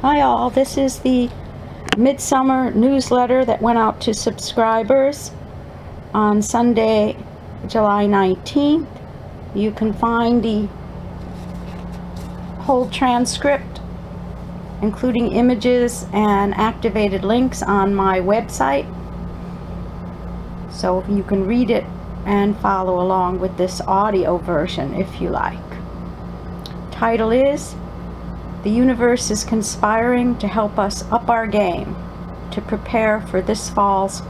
Hi all, this is the Midsummer newsletter that went out to subscribers on Sunday, July 19th. You can find the whole transcript, including images and activated links, on my website, so you can read it and follow along with this audio version if you like. Title is "The Universe is Conspiring to Help Us Up Our Game to Prepare for This Fall's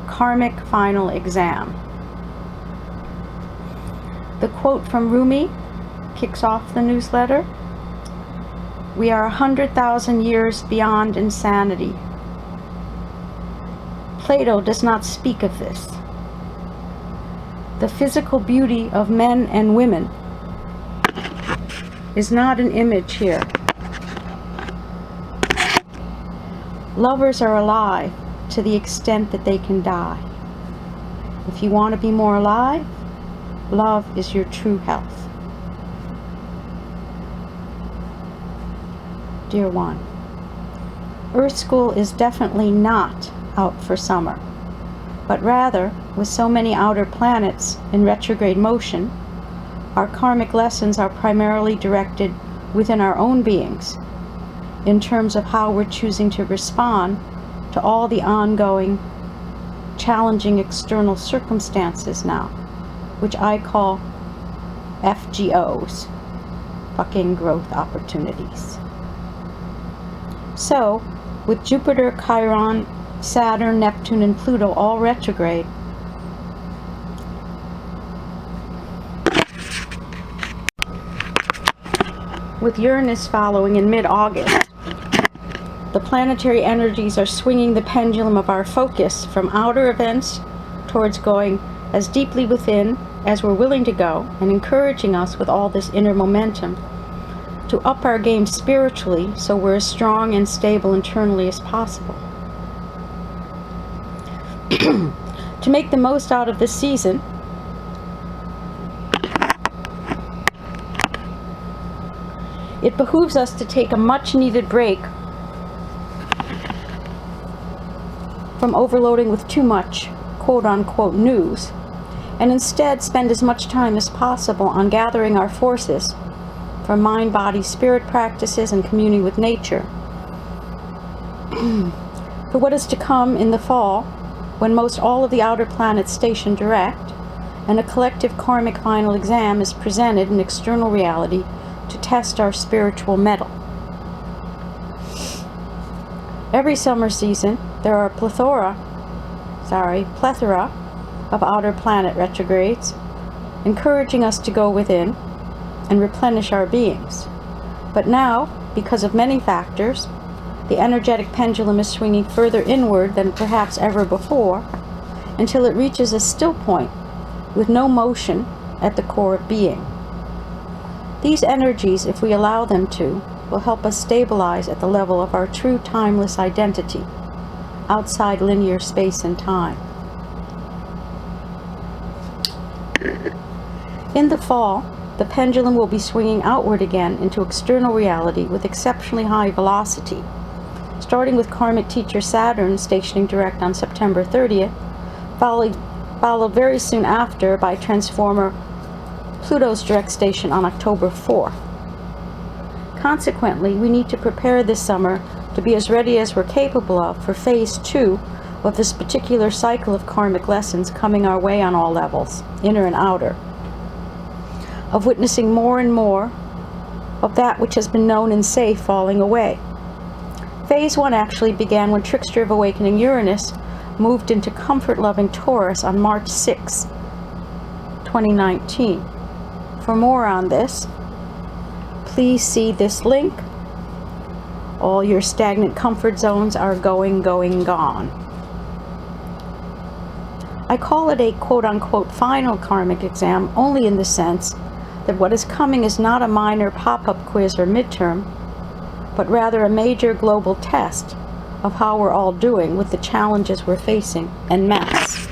Karmic Final Exam." The quote from Rumi kicks off the newsletter. "We are 100,000 years beyond insanity. Plato does not speak of this. The physical beauty of men and women is not an image here. Lovers are alive to the extent that they can die. If you want to be more alive, love is your true health." Dear one, Earth School is definitely not out for summer, but rather, with so many outer planets in retrograde motion, our karmic lessons are primarily directed within our own beings, in terms of how we're choosing to respond to all the ongoing, challenging external circumstances now, which I call FGOs, fucking growth opportunities. So, with Jupiter, Chiron, Saturn, Neptune, and Pluto all retrograde, with Uranus following in mid-August, the planetary energies are swinging the pendulum of our focus from outer events towards going as deeply within as we're willing to go, and encouraging us with all this inner momentum to up our game spiritually so we're as strong and stable internally as possible. To make the most out of this season, it behooves us to take a much-needed break from overloading with too much quote-unquote news, and instead spend as much time as possible on gathering our forces for mind, body, spirit practices and communing with nature for what is to come in the fall, when most all of the outer planets station direct, and a collective karmic final exam is presented in external reality to test our spiritual mettle. Every summer season, there are a plethora of outer planet retrogrades, encouraging us to go within and replenish our beings. But now, because of many factors, the energetic pendulum is swinging further inward than perhaps ever before, until it reaches a still point with no motion at the core of being. These energies, if we allow them to, will help us stabilize at the level of our true timeless identity, outside linear space and time. In the fall, the pendulum will be swinging outward again into external reality with exceptionally high velocity, starting with karmic teacher Saturn stationing direct on September 30th, followed very soon after by transformer Pluto's direct station on October 4th. Consequently, we need to prepare this summer to be as ready as we're capable of for phase 2 of this particular cycle of karmic lessons coming our way on all levels, inner and outer, of witnessing more and more of that which has been known and safe falling away. Phase 1 actually began when Trickster of Awakening Uranus moved into comfort-loving Taurus on March 6, 2019. For more on this, please see this link. All your stagnant comfort zones are gone. I call it a quote-unquote final karmic exam only in the sense that what is coming is not a minor pop-up quiz or midterm, but rather a major global test of how we're all doing with the challenges we're facing en masse.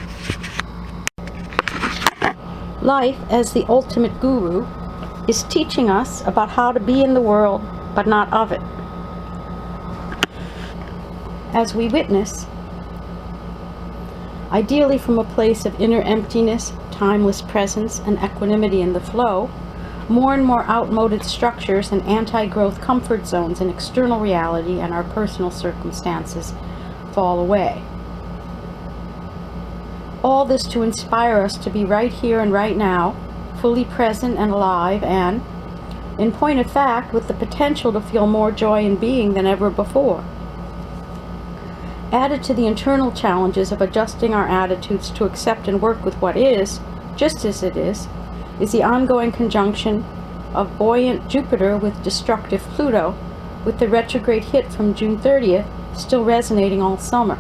Life, as the ultimate guru, is teaching us about how to be in the world, but not of it. As we witness, ideally from a place of inner emptiness, timeless presence, and equanimity in the flow, more and more outmoded structures and anti-growth comfort zones in external reality and our personal circumstances fall away. All this to inspire us to be right here and right now, fully present and alive, and, in point of fact, with the potential to feel more joy in being than ever before. Added to the internal challenges of adjusting our attitudes to accept and work with what is, just as it is the ongoing conjunction of buoyant Jupiter with destructive Pluto, with the retrograde hit from June 30th still resonating all summer.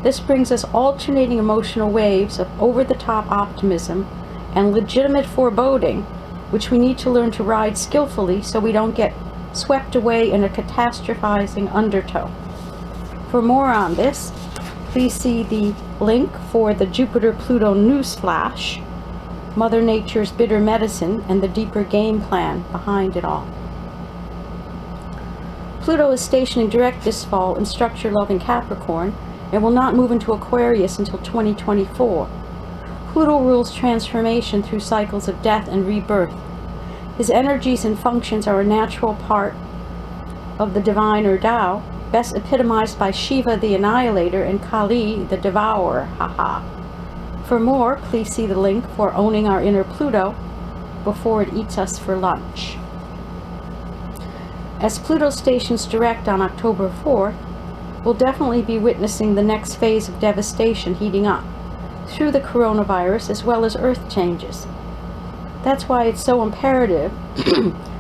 This brings us alternating emotional waves of over-the-top optimism and legitimate foreboding, which we need to learn to ride skillfully so we don't get swept away in a catastrophizing undertow. For more on this, please see the link for the Jupiter-Pluto newsflash, Mother Nature's bitter medicine, and the deeper game plan behind it all. Pluto is stationing direct this fall in structure-loving Capricorn and will not move into Aquarius until 2024. Pluto rules transformation through cycles of death and rebirth. His energies and functions are a natural part of the divine or Tao, best epitomized by Shiva the Annihilator and Kali the Devourer. Haha. For more, please see the link for Owning Our Inner Pluto Before It Eats Us for Lunch. As Pluto stations direct on October 4th, we'll definitely be witnessing the next phase of devastation heating up through the coronavirus as well as Earth changes. That's why it's so imperative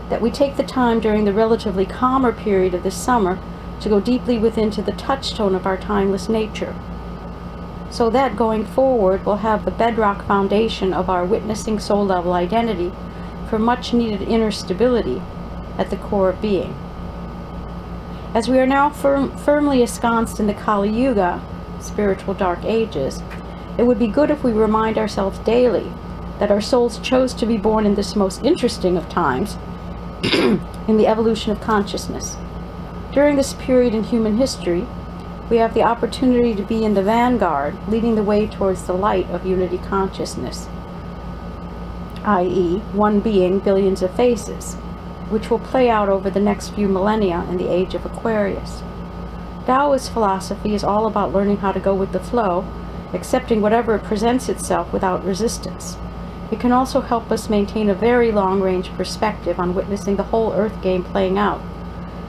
that we take the time during the relatively calmer period of this summer to go deeply within to the touchstone of our timeless nature, so that going forward we'll have the bedrock foundation of our witnessing soul level identity for much needed inner stability at the core of being. As we are now firmly ensconced in the Kali Yuga, spiritual dark ages, it would be good if we remind ourselves daily that our souls chose to be born in this most interesting of times in the evolution of consciousness. During this period in human history, we have the opportunity to be in the vanguard, leading the way towards the light of unity consciousness, i.e., one being, billions of faces, which will play out over the next few millennia in the age of Aquarius. Taoist philosophy is all about learning how to go with the flow, accepting whatever presents itself without resistance. It can also help us maintain a very long-range perspective on witnessing the whole Earth game playing out,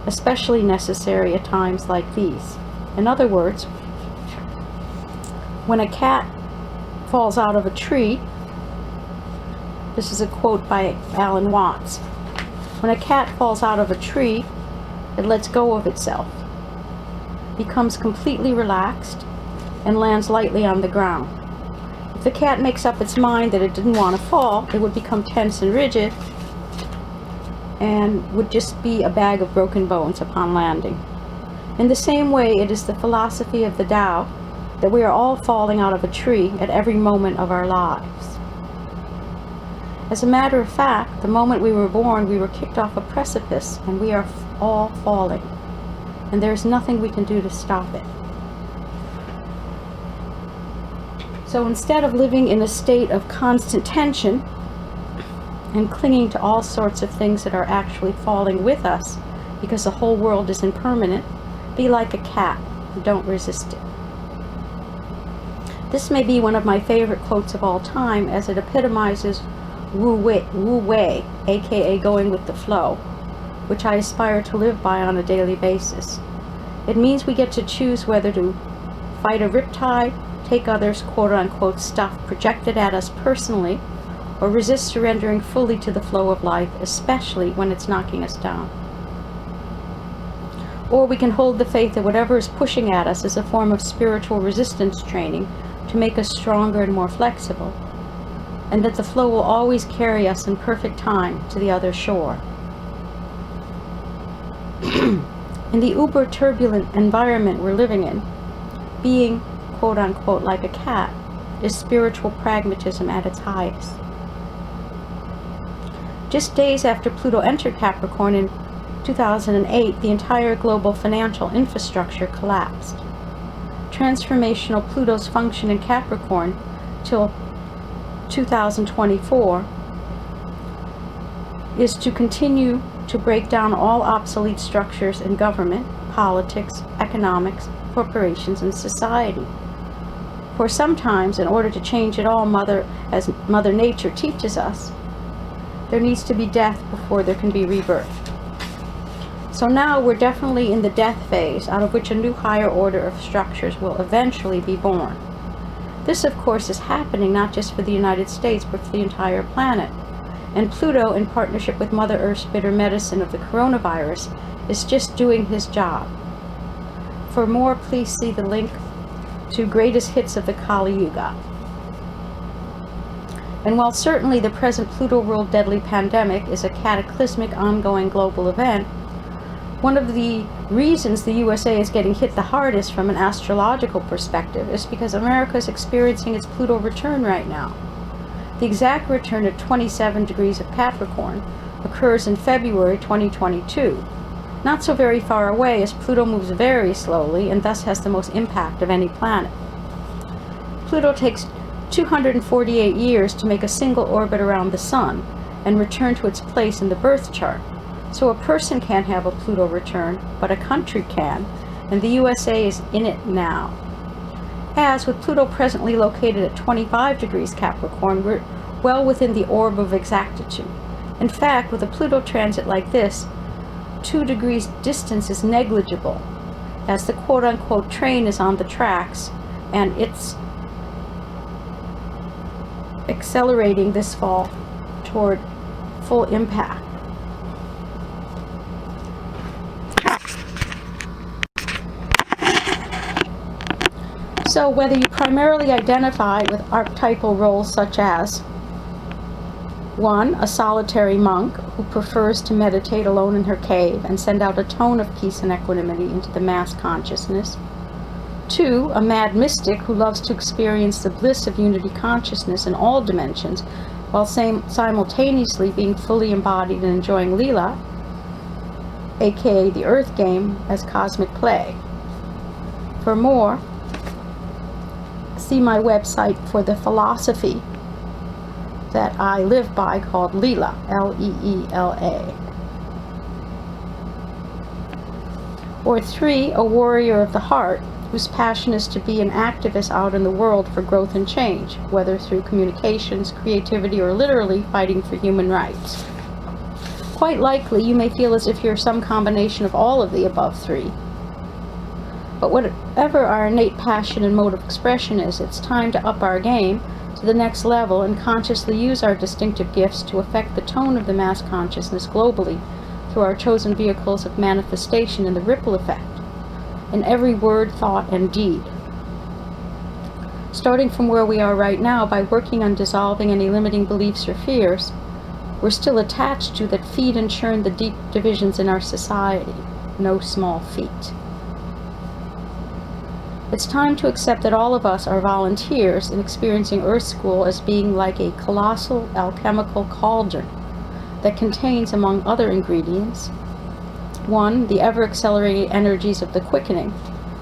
especially necessary at times like these. In other words, when a cat falls out of a tree, this is a quote by Alan Watts, when a cat falls out of a tree, it lets go of itself, becomes completely relaxed, and lands lightly on the ground. If the cat makes up its mind that it didn't want to fall, it would become tense and rigid and would just be a bag of broken bones upon landing. In the same way, it is the philosophy of the Tao that we are all falling out of a tree at every moment of our lives. As a matter of fact, the moment we were born, we were kicked off a precipice, and we are all falling, and there is nothing we can do to stop it. So instead of living in a state of constant tension and clinging to all sorts of things that are actually falling with us because the whole world is impermanent, be like a cat, don't resist it. This may be one of my favorite quotes of all time, as it epitomizes Wu Wei, aka going with the flow, which I aspire to live by on a daily basis. It means we get to choose whether to fight a riptide, take others' quote-unquote stuff projected at us personally, or resist surrendering fully to the flow of life, especially when it's knocking us down. Or we can hold the faith that whatever is pushing at us is a form of spiritual resistance training to make us stronger and more flexible, and that the flow will always carry us in perfect time to the other shore. In the uber turbulent environment we're living in, being quote-unquote like a cat is spiritual pragmatism at its highest. Just days after Pluto entered Capricorn in 2008, the entire global financial infrastructure collapsed. Transformational Pluto's function in Capricorn till 2024 is to continue to break down all obsolete structures in government, politics, economics, corporations, and society. For sometimes, in order to change it all, as Mother Nature teaches us, there needs to be death before there can be rebirth. So now we're definitely in the death phase, out of which a new higher order of structures will eventually be born. This, of course, is happening not just for the United States, but for the entire planet. And Pluto, in partnership with Mother Earth's bitter medicine of the coronavirus, is just doing his job. For more, please see the link to Greatest Hits of the Kali Yuga. And while certainly the present Pluto-ruled deadly pandemic is a cataclysmic ongoing global event, one of the reasons the USA is getting hit the hardest from an astrological perspective is because America is experiencing its Pluto return right now. The exact return at 27 degrees of Capricorn occurs in February 2022, not so very far away, as Pluto moves very slowly and thus has the most impact of any planet. Pluto takes 248 years to make a single orbit around the Sun and return to its place in the birth chart. So a person can't have a Pluto return, but a country can, and the USA is in it now. As with Pluto presently located at 25 degrees Capricorn, we're well within the orb of exactitude. In fact, with a Pluto transit like this, 2 degrees distance is negligible, as the quote-unquote train is on the tracks, and it's accelerating this fall toward full impact. So whether you primarily identify with archetypal roles such as 1. A solitary monk who prefers to meditate alone in her cave and send out a tone of peace and equanimity into the mass consciousness. 2. A mad mystic who loves to experience the bliss of unity consciousness in all dimensions while simultaneously being fully embodied and enjoying Leela, aka the Earth game, as cosmic play. For more, see my website for the philosophy that I live by called Leela, L-E-E-L-A. Or 3, a warrior of the heart whose passion is to be an activist out in the world for growth and change, whether through communications, creativity, or literally fighting for human rights. Quite likely you may feel as if you're some combination of all of the above 3. But whatever our innate passion and mode of expression is, it's time to up our game to the next level and consciously use our distinctive gifts to affect the tone of the mass consciousness globally through our chosen vehicles of manifestation and the ripple effect in every word, thought, and deed. Starting from where we are right now, by working on dissolving any limiting beliefs or fears we're still attached to that feed and churn the deep divisions in our society. No small feat. It's time to accept that all of us are volunteers in experiencing Earth School as being like a colossal alchemical cauldron that contains, among other ingredients, 1. The ever-accelerating energies of the quickening,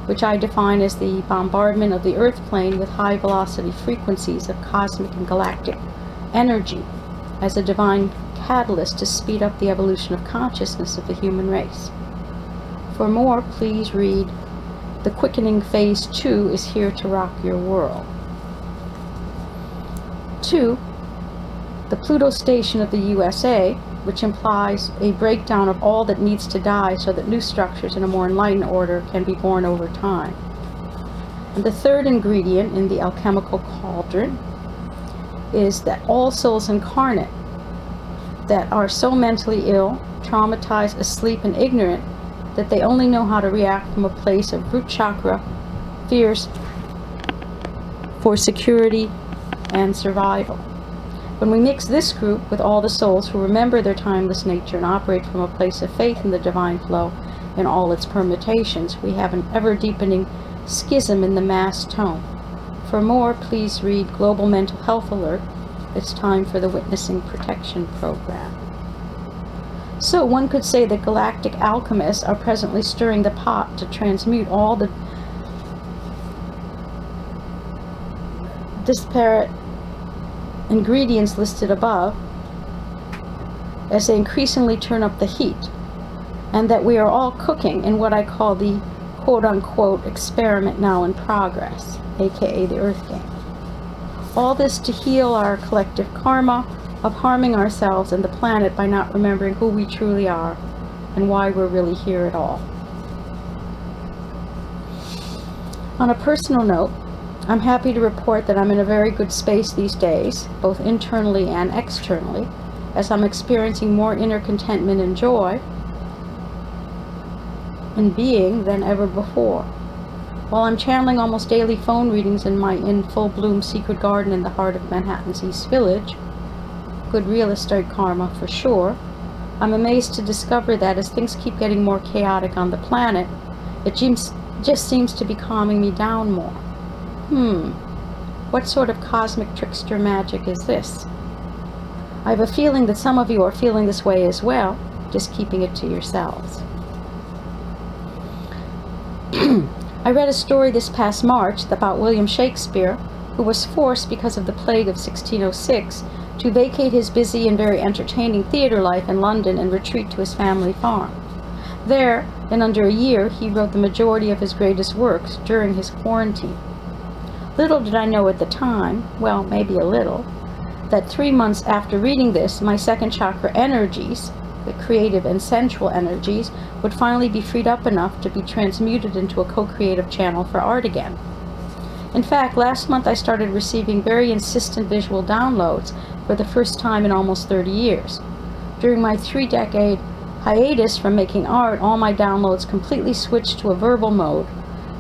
which I define as the bombardment of the Earth plane with high-velocity frequencies of cosmic and galactic energy as a divine catalyst to speed up the evolution of consciousness of the human race. For more, please read The Quickening Phase 2 is Here to Rock Your World. 2. The Pluto station of the USA, which implies a breakdown of all that needs to die so that new structures in a more enlightened order can be born over time. And the third ingredient in the alchemical cauldron is that all souls incarnate that are so mentally ill, traumatized, asleep, and ignorant that they only know how to react from a place of root chakra fears for security and survival. When we mix this group with all the souls who remember their timeless nature and operate from a place of faith in the divine flow in all its permutations, we have an ever-deepening schism in the mass tone. For more, please read Global Mental Health Alert. It's time for the Witnessing Protection Program. So one could say that galactic alchemists are presently stirring the pot to transmute all the disparate ingredients listed above as they increasingly turn up the heat, and that we are all cooking in what I call the quote-unquote experiment now in progress, aka the Earth Game. All this to heal our collective karma of harming ourselves and the planet by not remembering who we truly are and why we're really here at all. On a personal note, I'm happy to report that I'm in a very good space these days, both internally and externally, as I'm experiencing more inner contentment and joy in being than ever before. While I'm channeling almost daily phone readings in my full bloom secret garden in the heart of Manhattan's East Village, good real estate karma for sure, I'm amazed to discover that as things keep getting more chaotic on the planet, it just seems to be calming me down more. What sort of cosmic trickster magic is this? I have a feeling that some of you are feeling this way as well, just keeping it to yourselves. I read a story this past March about William Shakespeare, who was forced because of the plague of 1606 to vacate his busy and very entertaining theater life in London and retreat to his family farm. There, in under a year, he wrote the majority of his greatest works during his quarantine. Little did I know at the time, well, maybe a little, that 3 months after reading this, my second chakra energies, the creative and sensual energies, would finally be freed up enough to be transmuted into a co-creative channel for art again. In fact, last month I started receiving very insistent visual downloads for the first time in almost 30 years. During my 3-decade hiatus from making art, all my downloads completely switched to a verbal mode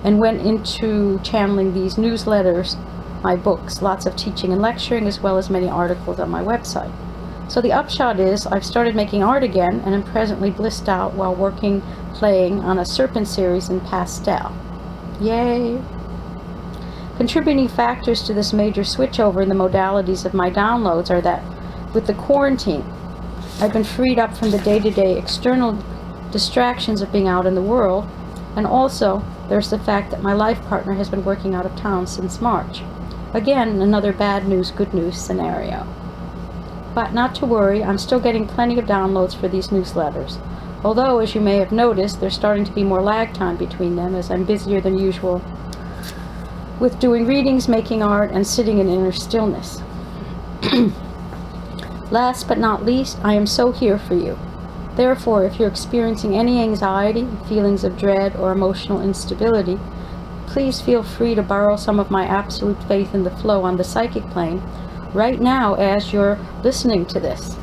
and went into channeling these newsletters, my books, lots of teaching and lecturing, as well as many articles on my website. So the upshot is I've started making art again and am presently blissed out while playing on a serpent series in pastel. Yay! Contributing factors to this major switchover in the modalities of my downloads are that with the quarantine, I've been freed up from the day-to-day external distractions of being out in the world, and also there's the fact that my life partner has been working out of town since March. Again, another bad news, good news scenario. But not to worry, I'm still getting plenty of downloads for these newsletters. Although, as you may have noticed, there's starting to be more lag time between them as I'm busier than usual with doing readings, making art, and sitting in inner stillness. Last but not least, I am so here for you. Therefore, if you're experiencing any anxiety, feelings of dread, or emotional instability, please feel free to borrow some of my absolute faith in the flow on the psychic plane right now as you're listening to this.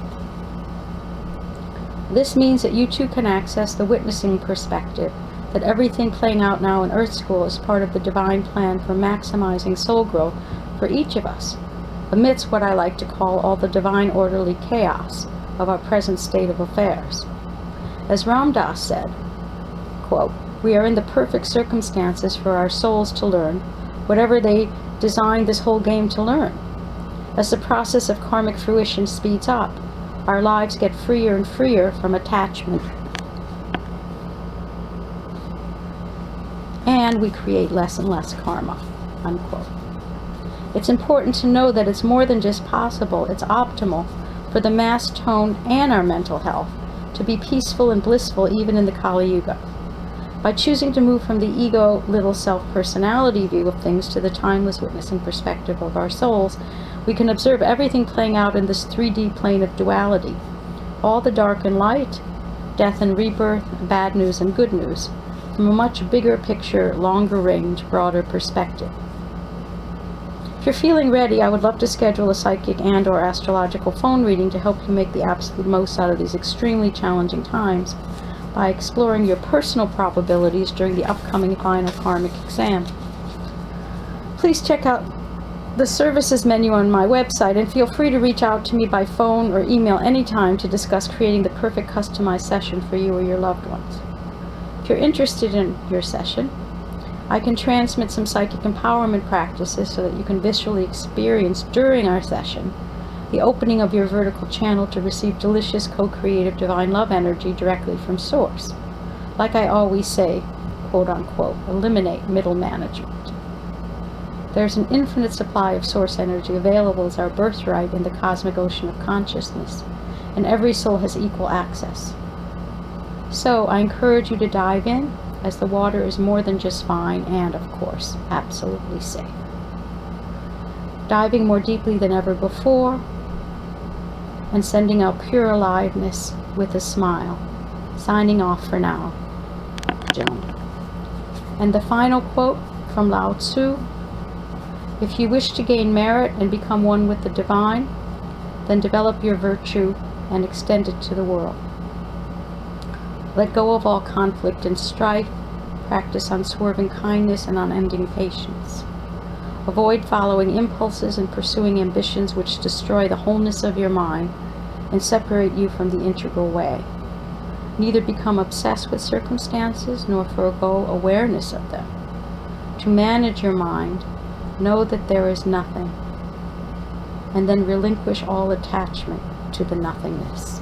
This means that you too can access the witnessing perspective, that everything playing out now in Earth School is part of the divine plan for maximizing soul growth for each of us, amidst what I like to call all the divine orderly chaos of our present state of affairs. As Ram Dass said, quote, "We are in the perfect circumstances for our souls to learn whatever they designed this whole game to learn. As the process of karmic fruition speeds up, our lives get freer and freer from attachment, and we create less and less karma," unquote. It's important to know that it's more than just possible, it's optimal for the mass tone and our mental health to be peaceful and blissful even in the Kali Yuga. By choosing to move from the ego, little self-personality view of things to the timeless witnessing perspective of our souls, we can observe everything playing out in this 3D plane of duality, all the dark and light, death and rebirth, bad news and good news, from a much bigger picture, longer range, broader perspective. If you're feeling ready, I would love to schedule a psychic and/or astrological phone reading to help you make the absolute most out of these extremely challenging times by exploring your personal probabilities during the upcoming final karmic exam. Please check out the services menu on my website and feel free to reach out to me by phone or email anytime to discuss creating the perfect customized session for you or your loved ones. If you're interested in your session, I can transmit some psychic empowerment practices so that you can visually experience during our session the opening of your vertical channel to receive delicious co-creative divine love energy directly from Source. Like I always say, quote unquote, eliminate middle management. There's an infinite supply of Source energy available as our birthright in the cosmic ocean of consciousness, and every soul has equal access. So I encourage you to dive in, as the water is more than just fine and, of course, absolutely safe. Diving more deeply than ever before, and sending out pure aliveness with a smile. Signing off for now, gentlemen. And the final quote from Lao Tzu: if you wish to gain merit and become one with the divine, then develop your virtue and extend it to the world. Let go of all conflict and strife. Practice unswerving kindness and unending patience. Avoid following impulses and pursuing ambitions which destroy the wholeness of your mind and separate you from the integral way. Neither become obsessed with circumstances nor forego awareness of them. To manage your mind, know that there is nothing, and then relinquish all attachment to the nothingness.